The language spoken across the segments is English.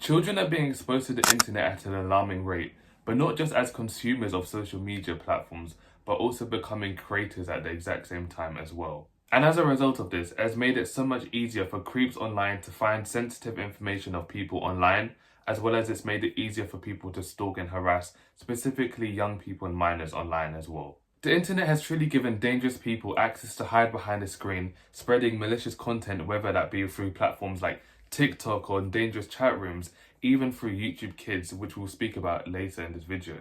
Children are being exposed to the internet at an alarming rate, but not just as consumers of social media platforms, but also becoming creators at the exact same time as well. And as a result of this, it has made it so much easier for creeps online to find sensitive information of people online, as well as it's made it easier for people to stalk and harass, specifically young people and minors online as well. The internet has truly given dangerous people access to hide behind a screen, spreading malicious content, whether that be through platforms like TikTok or in dangerous chat rooms, even through YouTube Kids, which we'll speak about later in this video.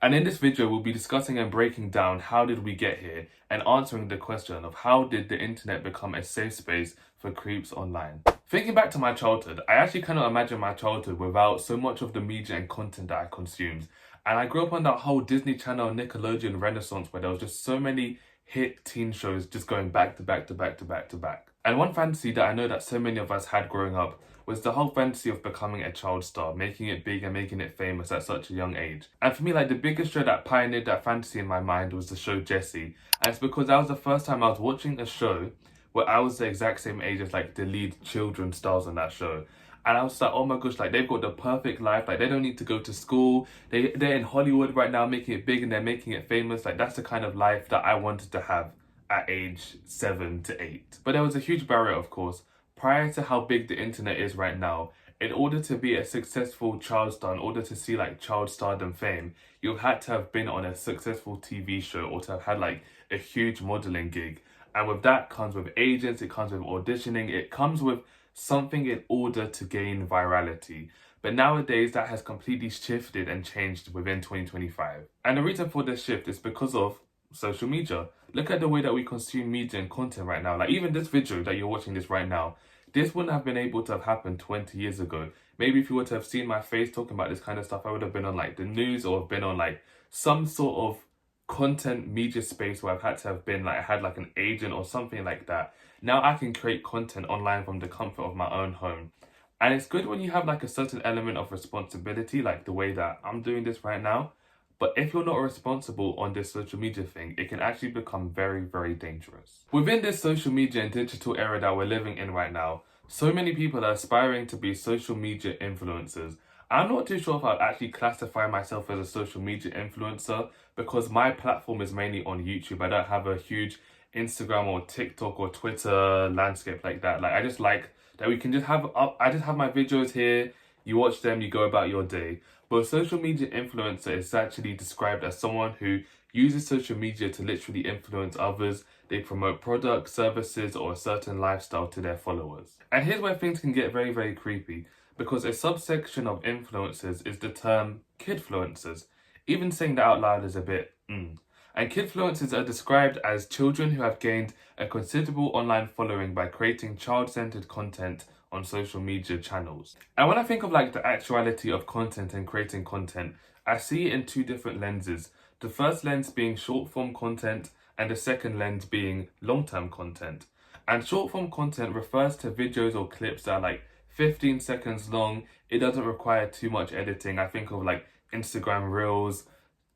And in this video, we'll be discussing and breaking down how did we get here and answering the question of how did the internet become a safe space for creeps online. Thinking back to my childhood, I actually cannot imagine my childhood without so much of the media and content that I consumed. And I grew up on that whole Disney Channel, Nickelodeon renaissance where there was just so many hit teen shows just going back to back to back to back to back. And one fantasy that I know that so many of us had growing up was the whole fantasy of becoming a child star, making it big and making it famous at such a young age. And for me, like the biggest show that pioneered that fantasy in my mind was the show Jessie. And it's because that was the first time I was watching a show where I was the exact same age as like the lead children stars on that show. And I was like, oh my gosh, like they've got the perfect life. Like they don't need to go to school. They're in Hollywood right now making it big and they're making it famous. Like that's the kind of life that I wanted to have at age 7 to 8. But there was a huge barrier, of course. Prior to how big the internet is right now, in order to be a successful child star, in order to see like child stardom fame, you had to have been on a successful TV show or to have had like a huge modeling gig. And with that comes with agents, it comes with auditioning, it comes with something in order to gain virality. But nowadays that has completely shifted and changed within 2025. And the reason for this shift is because of social media. Look at the way that we consume media and content right now. Like even this video that you're watching this right now, this wouldn't have been able to have happened 20 years ago. Maybe if you were to have seen my face talking about this kind of stuff, I would have been on like the news or have been on like some sort of content media space where I've had to have been like, I had like an agent or something like that. Now I can create content online from the comfort of my own home. And it's good when you have like a certain element of responsibility, like the way that I'm doing this right now. But if you're not responsible on this social media thing, it can actually become very, very dangerous. Within this social media and digital era that we're living in right now, so many people are aspiring to be social media influencers. I'm not too sure if I'd actually classify myself as a social media influencer because my platform is mainly on YouTube. I don't have a huge Instagram or TikTok or Twitter landscape like that. Like I just like that we can just have up. I just have my videos here. You watch them, you go about your day. But a social media influencer is actually described as someone who uses social media to literally influence others. They promote products, services, or a certain lifestyle to their followers. And here's where things can get very, very creepy, because a subsection of influencers is the term kidfluencers. Even saying that out loud is a bit And kidfluencers are described as children who have gained a considerable online following by creating child-centered content on social media channels. And when I think of like the actuality of content and creating content, I see it in two different lenses. The first lens being short form content and the second lens being long term content. And short form content refers to videos or clips that are like 15 seconds long. It doesn't require too much editing. I think of like Instagram Reels,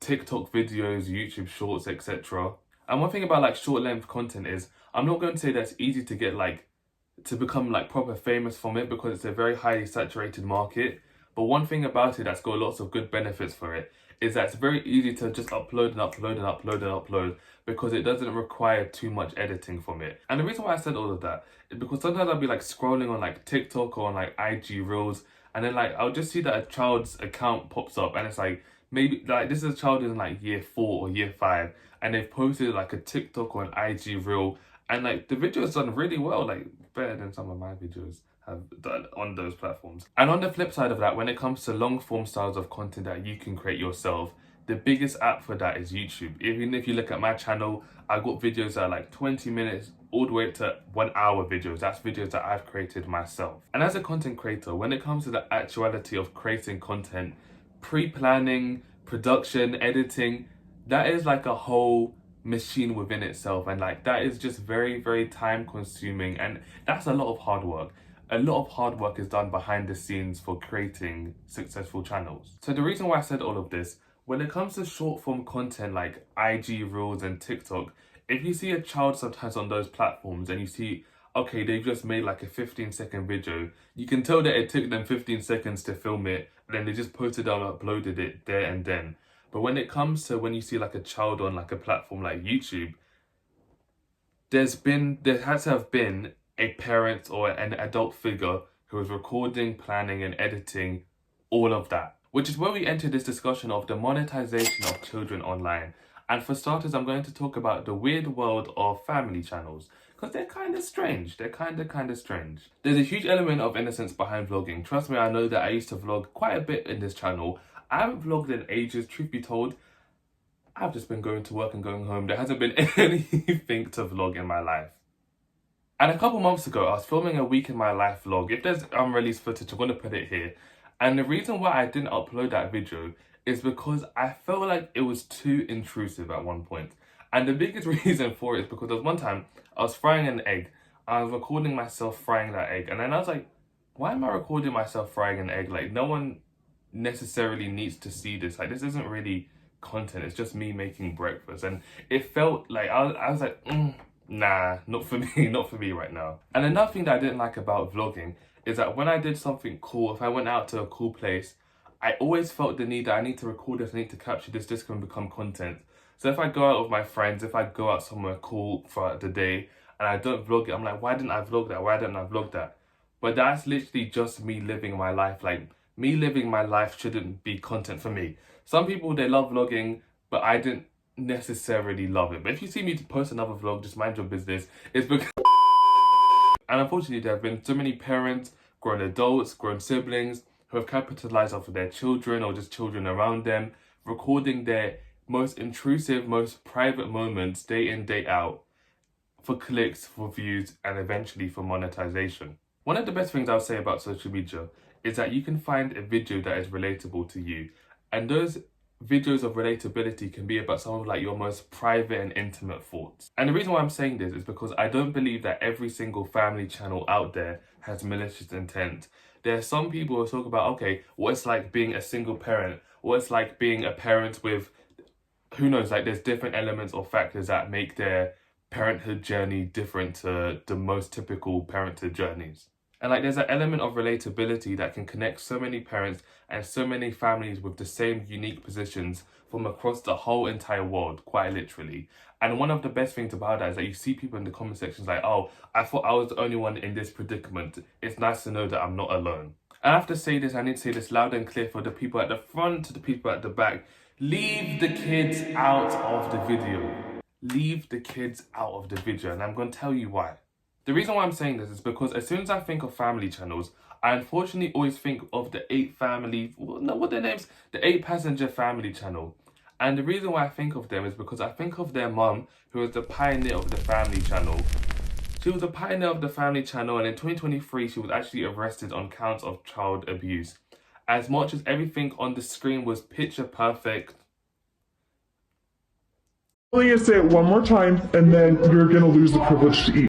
TikTok videos, YouTube Shorts, etc. And one thing about like short length content is I'm not going to say that it's easy to get like to become like proper famous from it because it's a very highly saturated market. But one thing about it that's got lots of good benefits for it is that it's very easy to just upload and upload and upload and upload because it doesn't require too much editing from it. And the reason why I said all of that is because sometimes I'll be like scrolling on like TikTok or on like IG Reels and then like I'll just see that a child's account pops up and it's like maybe like this is a child in like year 4 or year 5 and they've posted like a TikTok or an IG Reel and like the video is done really well, like better than some of my videos have done on those platforms. And on the flip side of that, when it comes to long form styles of content that you can create yourself, the biggest app for that is YouTube. Even if you look at my channel, I've got videos that are like 20 minutes all the way to 1 hour videos. That's videos that I've created myself. And as a content creator, when it comes to the actuality of creating content, pre-planning, production, editing, that is like a whole machine within itself, and like that is just very, very time consuming, and that's a lot of hard work. A lot of hard work is done behind the scenes for creating successful channels. So the reason why I said all of this, when it comes to short form content like IG Reels and TikTok, if you see a child sometimes on those platforms and you see okay, they've just made like a 15-second video. You can tell that it took them 15 seconds to film it, and then they just posted and uploaded it there and then. But when it comes to when you see like a child on like a platform like YouTube, there has to have been a parent or an adult figure who is recording, planning, and editing all of that. Which is where we enter this discussion of the monetization of children online. And for starters, I'm going to talk about the weird world of family channels, because they're kind of strange. They're kind of strange. There's a huge element of innocence behind vlogging. Trust me, I know that I used to vlog quite a bit in this channel. I haven't vlogged in ages, truth be told. I've just been going to work and going home. There hasn't been anything to vlog in my life. And a couple months ago, I was filming a week in my life vlog. If there's unreleased footage, I'm going to put it here. And the reason why I didn't upload that video is because I felt like it was too intrusive at one point. And the biggest reason for it is because there was one time I was frying an egg. I was recording myself frying that egg. And then I was like, why am I recording myself frying an egg? Like, no one necessarily needs to see this. Like, this isn't really content. It's just me making breakfast. And it felt like, I was like, nah, not for me, not for me right now. And another thing that I didn't like about vlogging is that when I did something cool, if I went out to a cool place, I always felt the need that I need to record this, I need to capture this, this can become content. So if I go out with my friends, if I go out somewhere cool throughout the day and I don't vlog it, I'm like, why didn't I vlog that? Why didn't I vlog that? But that's literally just me living my life. Like, me living my life shouldn't be content for me. Some people, they love vlogging, but I didn't necessarily love it. But if you see me post another vlog, just mind your business. It's because... And unfortunately, there have been so many parents, grown adults, grown siblings who have capitalized off of their children or just children around them, recording their most intrusive, most private moments day in, day out for clicks, for views, and eventually for monetization. One of the best things I'll say about social media is that you can find a video that is relatable to you. And those videos of relatability can be about some of like your most private and intimate thoughts. And the reason why I'm saying this is because I don't believe that every single family channel out there has malicious intent. There are some people who talk about, okay, what it's like being a single parent, what it's like being a parent with, who knows, like there's different elements or factors that make their parenthood journey different to the most typical parenthood journeys. And like there's an element of relatability that can connect so many parents and so many families with the same unique positions from across the whole entire world, quite literally. And one of the best things about that is that you see people in the comment sections like, oh, I thought I was the only one in this predicament. It's nice to know that I'm not alone. I have to say this, I need to say this loud and clear for the people at the front, to the people at the back. Leave the kids out of the video. Leave the kids out of the video, and I'm going to tell you why. The reason why I'm saying this is because as soon as I think of family channels, I unfortunately always think of the 8 passenger family channel. And the reason why I think of them is because I think of their mum, who was the pioneer of the family channel. She was a pioneer of the family channel, and in 2023, she was actually arrested on counts of child abuse. As much as everything on the screen was picture perfect. I'm going to say it one more time, and then you're going to lose the privilege to eat.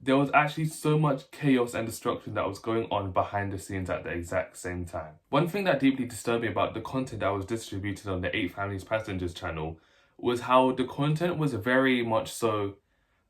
There was actually so much chaos and destruction that was going on behind the scenes at the exact same time. One thing that deeply disturbed me about the content that was distributed on the 8 Families Passengers channel was how the content was very much so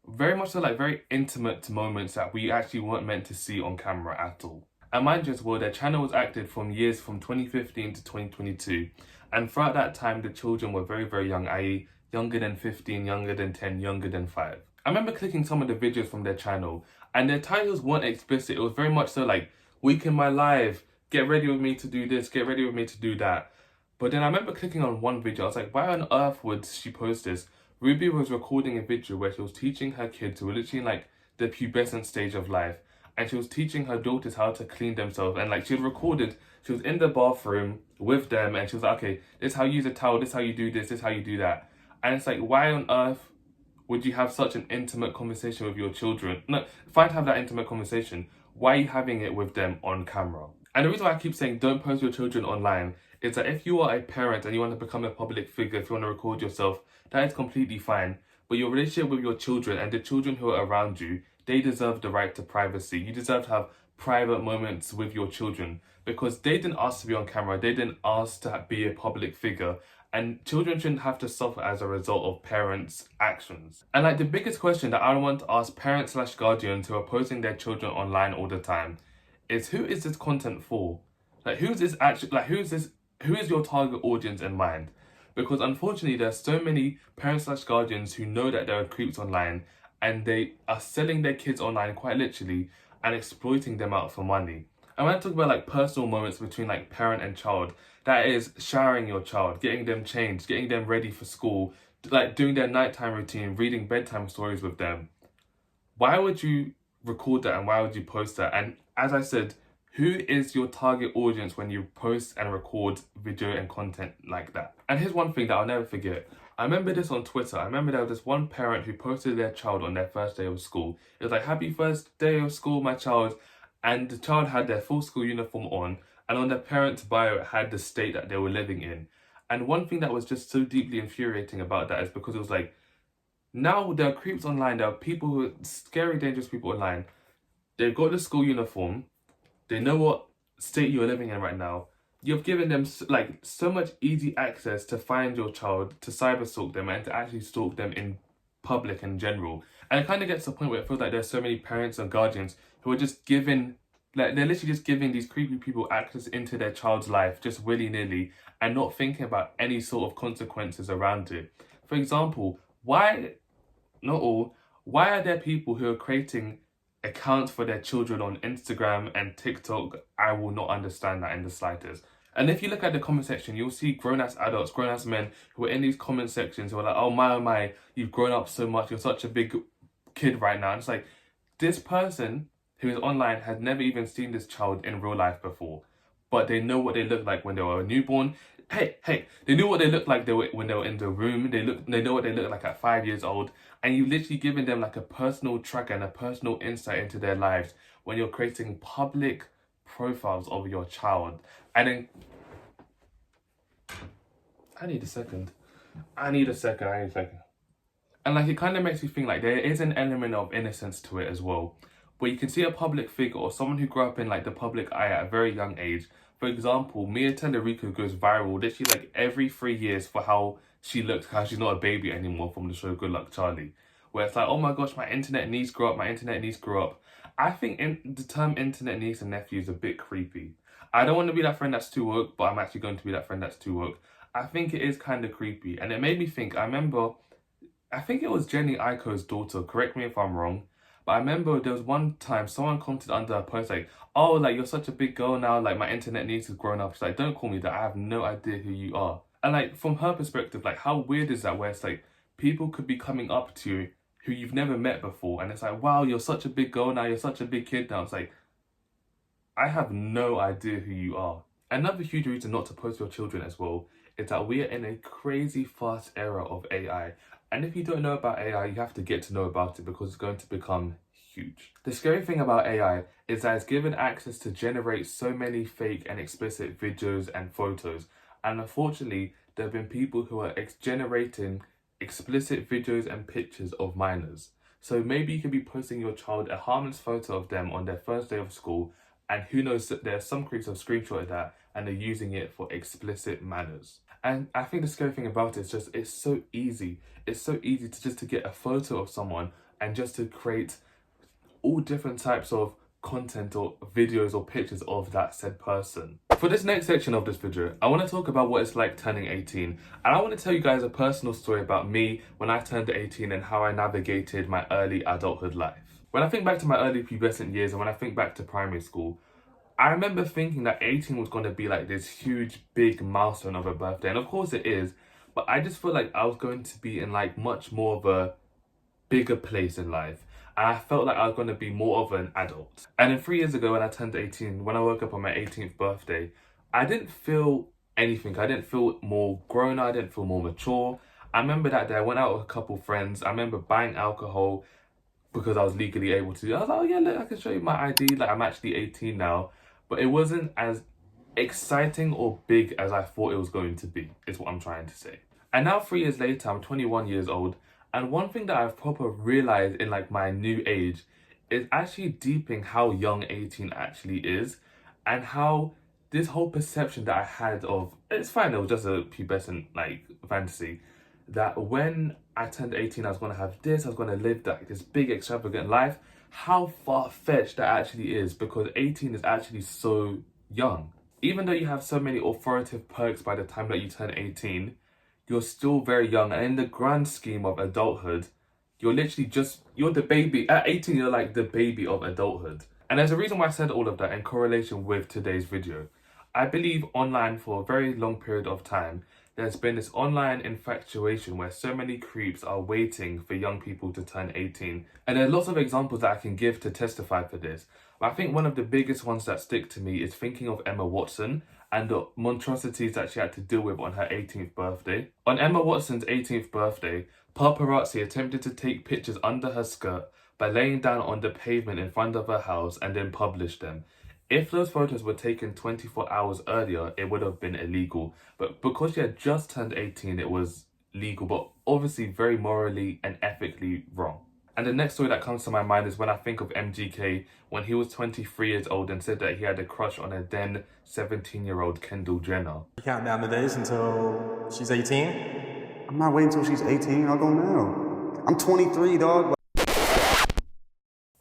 like very intimate moments that we actually weren't meant to see on camera at all. And mind you as well, their channel was active from years from 2015 to 2022. And throughout that time, the children were very, very young, i.e. younger than 15, younger than 10, younger than 5. I remember clicking some of the videos from their channel and their titles weren't explicit. It was very much so like, week in my life, get ready with me to do this, get ready with me to do that. But then I remember clicking on one video, I was like, why on earth would she post this? Ruby was recording a video where she was teaching her kids who were literally in like the pubescent stage of life. And she was teaching her daughters how to clean themselves. And like she had recorded, she was in the bathroom with them and she was like, okay, this is how you use a towel, this is how you do this is how you do that. And it's like, why on earth would you have such an intimate conversation with your children? No, fine to have that intimate conversation. Why are you having it with them on camera? And the reason why I keep saying don't post your children online is that if you are a parent and you want to become a public figure, if you want to record yourself, that is completely fine. But your relationship with your children and the children who are around you, they deserve the right to privacy. You deserve to have private moments with your children because they didn't ask to be on camera. They didn't ask to be a public figure. and children shouldn't have to suffer as a result of parents' actions. And like the biggest question that I want to ask parents slash guardians who are posting their children online all the time is, who is this content for? Like, who is your target audience in mind? Because unfortunately there's so many parents slash guardians who know that there are creeps online, and they are selling their kids online quite literally and exploiting them out for money. And when I talk about like personal moments between like parent and child, that is showering your child, getting them changed, getting them ready for school, like doing their nighttime routine, reading bedtime stories with them. Why would you record that and why would you post that? And as I said, who is your target audience when you post and record video and content like that? And here's one thing that I'll never forget. I remember this on Twitter. I remember there was this one parent who posted their child on their first day of school. It was like, happy first day of school, my child. And the child had their full school uniform on. And on their parent's bio, it had the state that they were living in. And one thing that was just so deeply infuriating about that is because it was like, now there are creeps online. There are people who are scary, dangerous people online. They've got the school uniform. They know what state you're living in right now. You've given them like so much easy access to find your child, to cyber stalk them, and to actually stalk them in public in general. And it kind of gets to the point where it feels like there's so many parents and guardians who are just giving, like they're literally just giving these creepy people access into their child's life just willy-nilly and not thinking about any sort of consequences around it. For example, why are there people who are creating accounts for their children on Instagram and TikTok? I will not understand that in the slightest. And if you look at the comment section, you'll see grown-ass adults, grown-ass men who are in these comment sections who are like, oh my, you've grown up so much, you're such a big kid right now. And it's like, this person who is online has never even seen this child in real life before, but they know what they look like when they were a newborn. Hey, they knew what they looked like when they were in the room. They know what they look like at 5 years old. And you literally giving them like a personal track and a personal insight into their lives when you're creating public profiles of your child. And then, I need a second. And like, it kind of makes you think like there is an element of innocence to it as well, where you can see a public figure or someone who grew up in like the public eye at a very young age. For example, Mia Tellerico goes viral literally like every 3 years for how she looks, how she's not a baby anymore from the show Good Luck Charlie. Where it's like, oh my gosh, my internet niece grew up, I think the term internet niece and nephew is a bit creepy. I don't want to be that friend that's too woke, but I'm actually going to be that friend that's too woke. I think it is kind of creepy. And it made me think, I think it was Jenny Aiko's daughter, correct me if I'm wrong, but I remember there was one time someone commented under a post like, oh, like, you're such a big girl now, like, my internet niece has grown up. She's like, don't call me that, I have no idea who you are. And like, from her perspective, like, how weird is that, where it's like, people could be coming up to you who you've never met before, and it's like, wow, you're such a big girl now, you're such a big kid now. It's like, I have no idea who you are. Another huge reason not to post your children as well is that we are in a crazy fast era of AI. And if you don't know about AI, you have to get to know about it because it's going to become huge. The scary thing about AI is that it's given access to generate so many fake and explicit videos and photos. And unfortunately, there have been people who are generating explicit videos and pictures of minors. So maybe you could be posting your child a harmless photo of them on their first day of school, and who knows, that there are some creeps have screenshotted that and they're using it for explicit manners. And I think the scary thing about it is just, it's so easy. It's so easy to get a photo of someone and just to create all different types of content or videos or pictures of that said person. For this next section of this video, I want to talk about what it's like turning 18. And I want to tell you guys a personal story about me when I turned 18 and how I navigated my early adulthood life. When I think back to my early pubescent years and when I think back to primary school, I remember thinking that 18 was going to be like this huge, big milestone of a birthday. And of course it is, but I just feel like I was going to be in like much more of a bigger place in life. And I felt like I was going to be more of an adult. And then 3 years ago when I turned 18, when I woke up on my 18th birthday, I didn't feel anything. I didn't feel more grown up, I didn't feel more mature. I remember that day I went out with a couple friends. I remember buying alcohol because I was legally able to. I was like, oh yeah, look, I can show you my ID. Like, I'm actually 18 now. But it wasn't as exciting or big as I thought it was going to be, is what I'm trying to say. And now 3 years later, I'm 21 years old. And one thing that I've proper realized in like my new age is actually deeping how young 18 actually is, and how this whole perception that I had of, it's fine, it was just a pubescent like fantasy, that when I turned 18 I was going to have this, I was going to live like this big extravagant life. How far-fetched that actually is, because 18 is actually so young. Even though you have so many authoritative perks by the time that you turn 18, you're still very young, and in the grand scheme of adulthood, you're literally you're the baby. At 18, you're like the baby of adulthood. And there's a reason why I said all of that in correlation with today's video. I believe online for a very long period of time, there's been this online infatuation where so many creeps are waiting for young people to turn 18. And there are lots of examples that I can give to testify for this. But I think one of the biggest ones that stick to me is thinking of Emma Watson and the monstrosities that she had to deal with on her 18th birthday. On Emma Watson's 18th birthday, paparazzi attempted to take pictures under her skirt by laying down on the pavement in front of her house and then published them. If those photos were taken 24 hours earlier, it would have been illegal. But because she had just turned 18, it was legal, but obviously very morally and ethically wrong. And the next story that comes to my mind is when I think of MGK, when he was 23 years old and said that he had a crush on a then 17-year-old Kendall Jenner. You count down the days until she's 18? I'm not waiting until she's 18. I'll go now. I'm 23, dog.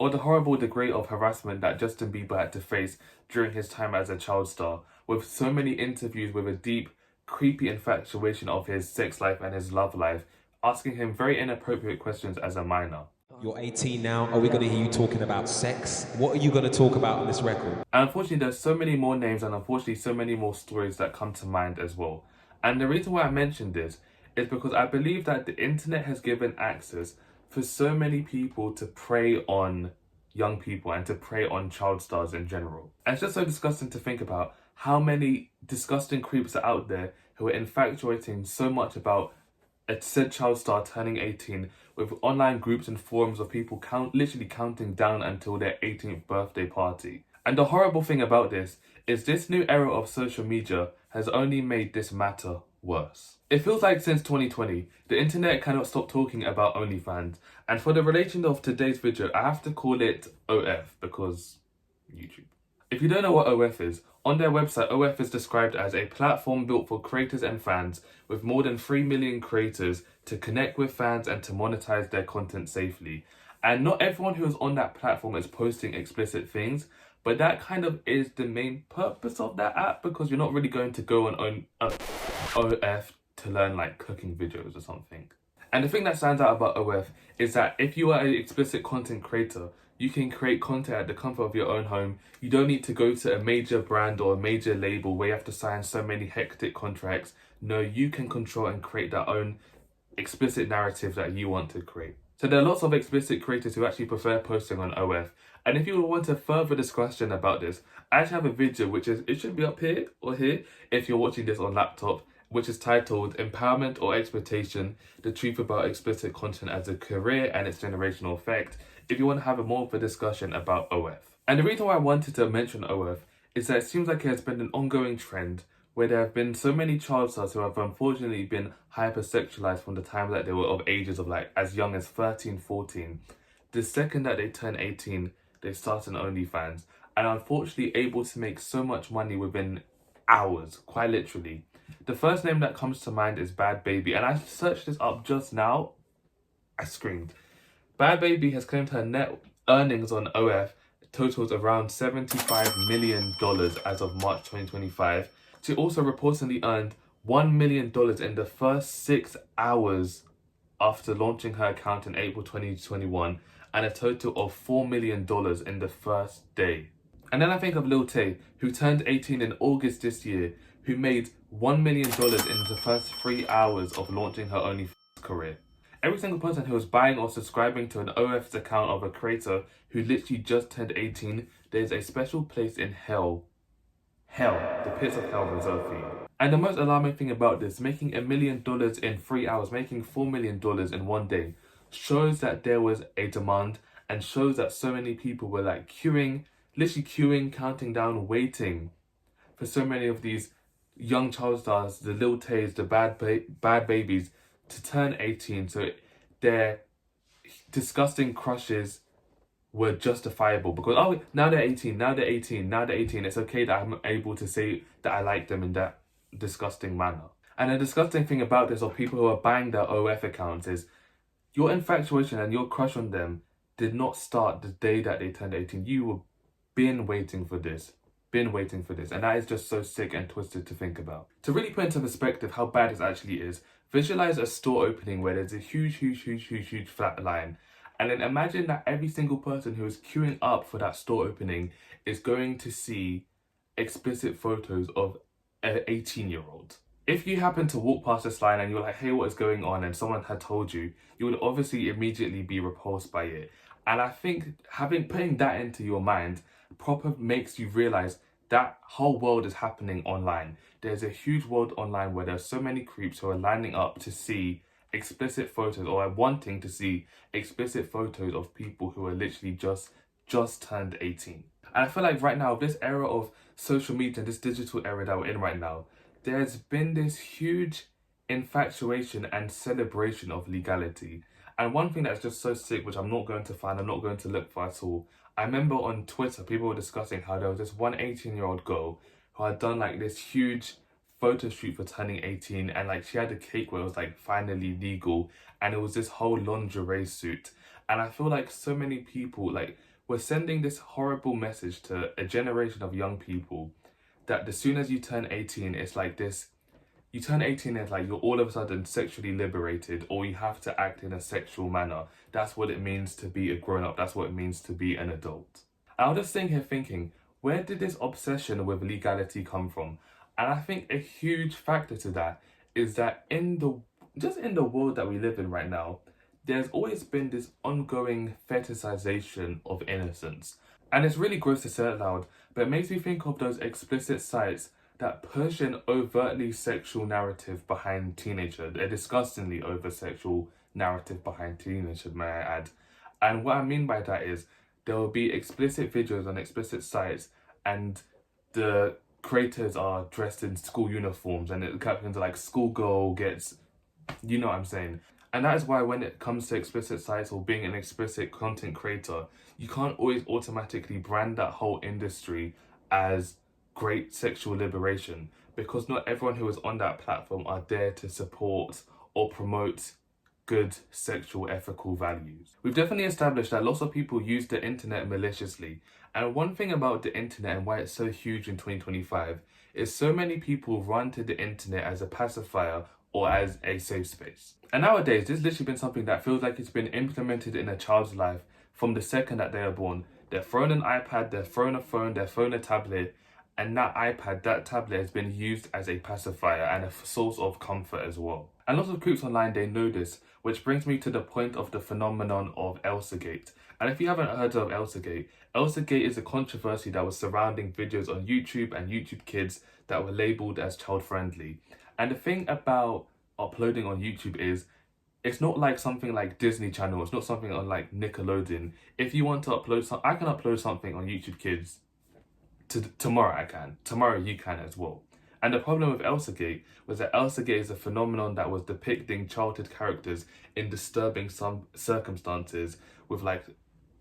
Or the horrible degree of harassment that Justin Bieber had to face during his time as a child star, with so many interviews with a deep, creepy infatuation of his sex life and his love life, asking him very inappropriate questions as a minor. You're 18 now. Are we going to hear you talking about sex? What are you going to talk about on this record? And unfortunately, there's so many more names and unfortunately so many more stories that come to mind as well. And the reason why I mentioned this is because I believe that the internet has given access for so many people to prey on young people and to prey on child stars in general. And it's just so disgusting to think about how many disgusting creeps are out there who are infatuating so much about a said child star turning 18, with online groups and forums of people literally counting down until their 18th birthday party. And the horrible thing about this is this new era of social media has only made this matter worse. It feels like since 2020, the internet cannot stop talking about OnlyFans. And for the relation of today's video, I have to call it OF because YouTube. If you don't know what OF is, on their website, OF is described as a platform built for creators and fans with more than 3 million creators to connect with fans and to monetize their content safely. And not everyone who is on that platform is posting explicit things, but that kind of is the main purpose of that app, because you're not really going to go on OF to learn like cooking videos or something. And the thing that stands out about OF is that if you are an explicit content creator, you can create content at the comfort of your own home. You don't need to go to a major brand or a major label where you have to sign so many hectic contracts. No, you can control and create that own explicit narrative that you want to create. So there are lots of explicit creators who actually prefer posting on OF. And if you want a further discussion about this, I actually have a video it should be up here or here if you're watching this on laptop, which is titled Empowerment or Exploitation, the Truth About Explicit Content as a Career and Its Generational Effect, if you want to have a more of a discussion about OF. And the reason why I wanted to mention OF is that it seems like it has been an ongoing trend where there have been so many child stars who have unfortunately been hypersexualized from the time that they were of ages of like as young as 13, 14. The second that they turn 18, they start an OnlyFans and are unfortunately able to make so much money within hours, quite literally. The first name that comes to mind is Bad Baby, and I searched this up just now. I screamed. Bad Baby has claimed her net earnings on OF totals around $75 million as of March 2025. She also reportedly earned $1 million in the first 6 hours after launching her account in April 2021, and a total of $4 million in the first day. And then I think of Lil Tay, who turned 18 in August this year, who made $1 million in the first 3 hours of launching her OnlyFans career. Every single person who is buying or subscribing to an OF's account of a creator who literally just turned 18, there's a special place in hell, the pits of hell reserved for you. And the most alarming thing about this, making $1 million in 3 hours, making $4 million in one day, shows that there was a demand and shows that so many people were like literally queuing, counting down, waiting for so many of these young child stars, the Lil Tays, the bad babies, to turn 18 so their disgusting crushes were justifiable because, oh, now they're 18, now they're 18, now they're 18. It's okay that I'm able to say that I like them in that disgusting manner. And the disgusting thing about this, of people who are buying their OF accounts, is your infatuation and your crush on them did not start the day that they turned 18. You were been waiting for this. Been waiting for this. And that is just so sick and twisted to think about. To really put into perspective how bad this actually is, visualize a store opening where there's a huge flat line. And then imagine that every single person who is queuing up for that store opening is going to see explicit photos of an 18-year-old. If you happen to walk past this line and you're like, hey, what is going on? And someone had told you, you would obviously immediately be repulsed by it. And I think putting that into your mind proper makes you realize that whole world is happening online. There's a huge world online where there's so many creeps who are lining up to see explicit photos, or are wanting to see explicit photos of people who are literally just turned 18. And I feel like right now, this era of social media, this digital era that we're in right now, there's been this huge infatuation and celebration of legality. And one thing that's just so sick, which I'm not going to find, I'm not going to look for at all. I remember on Twitter, people were discussing how there was this one 18-year-old girl who had done like this huge photo shoot for turning 18, and like she had a cake where it was like finally legal, and it was this whole lingerie suit. And I feel like so many people like we're sending this horrible message to a generation of young people that as soon as you turn 18, it's like this, you turn 18 and it's like you're all of a sudden sexually liberated, or you have to act in a sexual manner. That's what it means to be a grown-up. That's what it means to be an adult. I was just sitting here thinking, where did this obsession with legality come from? And I think a huge factor to that is that in the world that we live in right now, there's always been this ongoing fetishization of innocence. And it's really gross to say it loud, but it makes me think of those explicit sites that push an overtly sexual narrative behind teenagehood, a disgustingly over sexual narrative behind teenagehood, may I add. And what I mean by that is there will be explicit videos on explicit sites, and the creators are dressed in school uniforms, and the captions are like, schoolgirl gets, you know what I'm saying. And that is why when it comes to explicit sites or being an explicit content creator, you can't always automatically brand that whole industry as great sexual liberation, because not everyone who is on that platform are there to support or promote good sexual ethical values. We've definitely established that lots of people use the internet maliciously, and one thing about the internet and why it's so huge in 2025 is so many people run to the internet as a pacifier or as a safe space. And nowadays, this has literally been something that feels like it's been implemented in a child's life from the second that they are born. They're thrown an iPad, they're thrown a phone, they're thrown a tablet, and that iPad, that tablet has been used as a pacifier and a source of comfort as well. And lots of creeps online, they know this, which brings me to the point of the phenomenon of Elsagate. And if you haven't heard of Elsagate, Elsagate is a controversy that was surrounding videos on YouTube and YouTube Kids that were labelled as child-friendly. And the thing about uploading on YouTube is, it's not like something like Disney Channel, it's not something on like Nickelodeon. If you want to upload I can upload something on YouTube Kids tomorrow. I can. Tomorrow you can as well. And the problem with Elsagate was that Elsagate is a phenomenon that was depicting childhood characters in disturbing some circumstances with like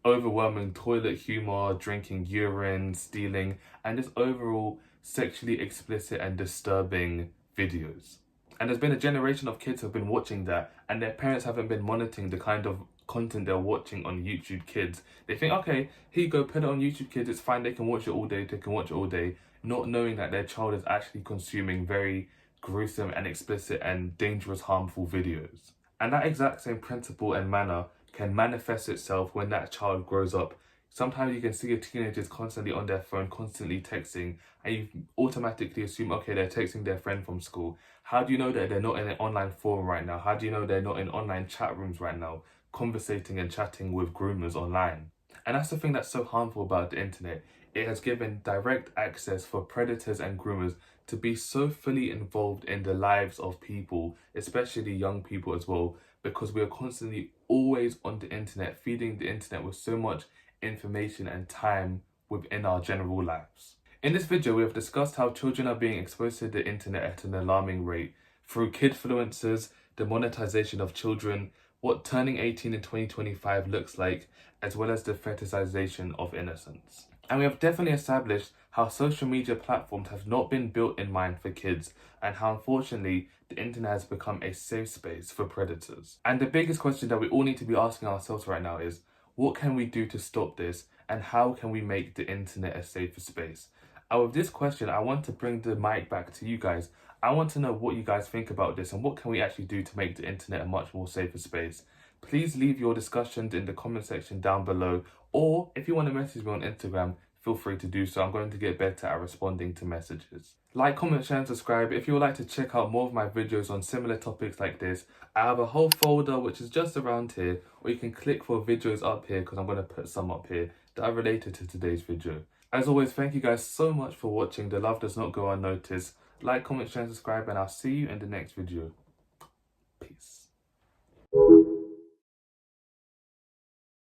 overwhelming toilet humor, drinking urine, stealing, and just overall sexually explicit and disturbing videos. And there's been a generation of kids who have been watching that, and their parents haven't been monitoring the kind of content they're watching on YouTube Kids. They think, okay, here you go, put it on YouTube Kids, it's fine, they can watch it all day, not knowing that their child is actually consuming very gruesome and explicit and dangerous, harmful videos. And that exact same principle and manner can manifest itself when that child grows up. Sometimes you can see a teenager's constantly on their phone, constantly texting, and you automatically assume, okay, they're texting their friend from school. How do you know that they're not in an online forum right now? How do you know they're not in online chat rooms right now, conversating and chatting with groomers online? And that's the thing that's so harmful about the internet. It has given direct access for predators and groomers to be so fully involved in the lives of people, especially young people as well, because we are constantly always on the internet, feeding the internet with so much information and time within our general lives. In this video, we have discussed how children are being exposed to the internet at an alarming rate through Kidfluencers, the monetization of children, what turning 18 in 2025 looks like, as well as the fetishization of innocence. And we have definitely established how social media platforms have not been built in mind for kids, and how unfortunately the internet has become a safe space for predators. And the biggest question that we all need to be asking ourselves right now is, what can we do to stop this, and how can we make the internet a safer space? And with this question, I want to bring the mic back to you guys. I want to know what you guys think about this, and what can we actually do to make the internet a much more safer space. Please leave your discussions in the comment section down below, or if you want to message me on Instagram, feel free to do so. I'm going to get better at responding to messages. Like, comment, share and subscribe. If you would like to check out more of my videos on similar topics like this, I have a whole folder which is just around here, or you can click for videos up here because I'm going to put some up here that are related to today's video. As always, thank you guys so much for watching. The love does not go unnoticed. Like, comment, share and subscribe, and I'll see you in the next video.